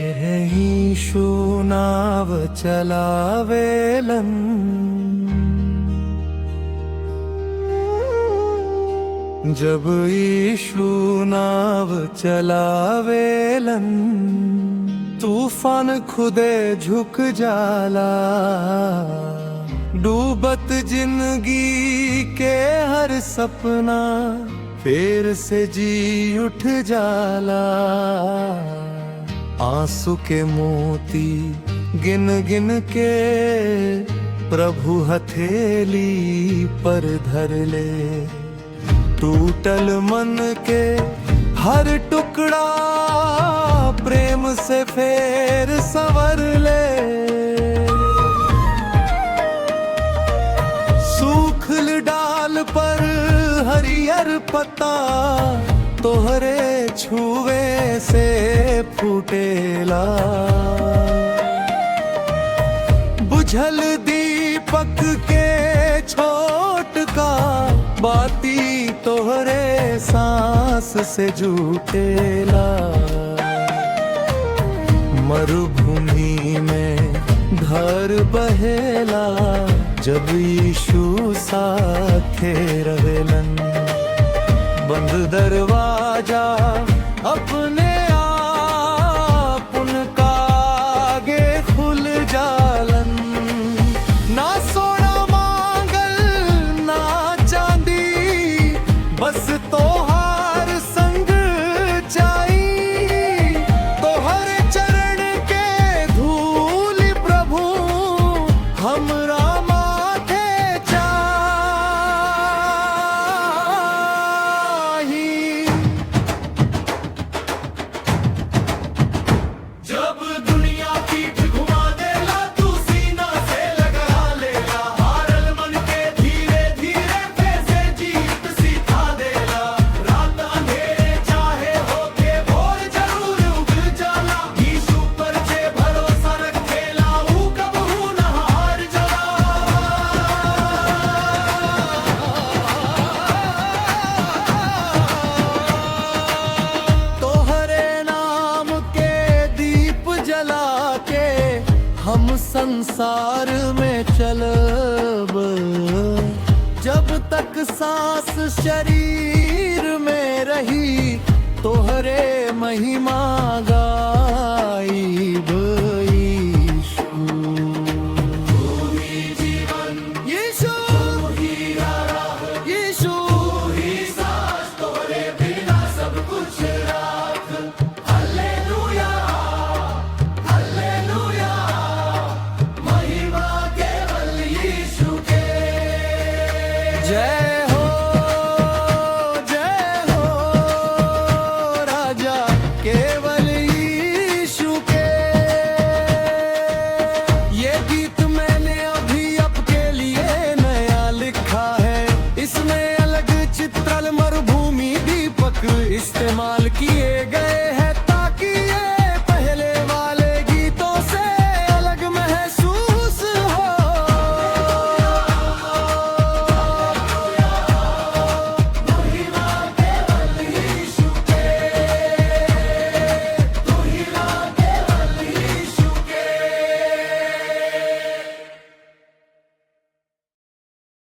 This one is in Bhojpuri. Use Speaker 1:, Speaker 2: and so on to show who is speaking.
Speaker 1: यीशु नाव चलावेलन, जब यीशु नाव चलावेलन तूफान खुदे झुक जाला। डूबत जिंदगी के हर सपना फिर से जी उठ जाला। आंसू के मोती गिन गिन के प्रभु हथेली पर धर ले। टूटल मन के हर टुकड़ा प्रेम से फेर संवर ले। सूखल डाल पर हरियर पत्ता तोहरे छुवे से फूटेला। बुझल दीपक के छोट का बाती तोहरे सांस से जुटेला। मरुभूमि में धार बहेला जब यीशु साथे रहेलन। बंद दरवाजा अपने आप उनका आगे खुल जालन। ना सोना मांगल ना चांदी, बस तोहार संग चाही। तोहर चरण के धूल प्रभु हमरा माथे जब दुनिया पीठ घुमा देला तू सीना से लगा लेला। हारल मन के धीरे धीरे पैसे जीत सिखा देला। रात अंधेरे चाहे होके भोर जरूर उग जाला। यीशु पर जे भरोसा रखेला ऊ कबहू न हार जाला। तोहरे नाम के दीप जला के हम संसार में चलब। जब तक सांस शरीर में रही तोहरे महिमा गा।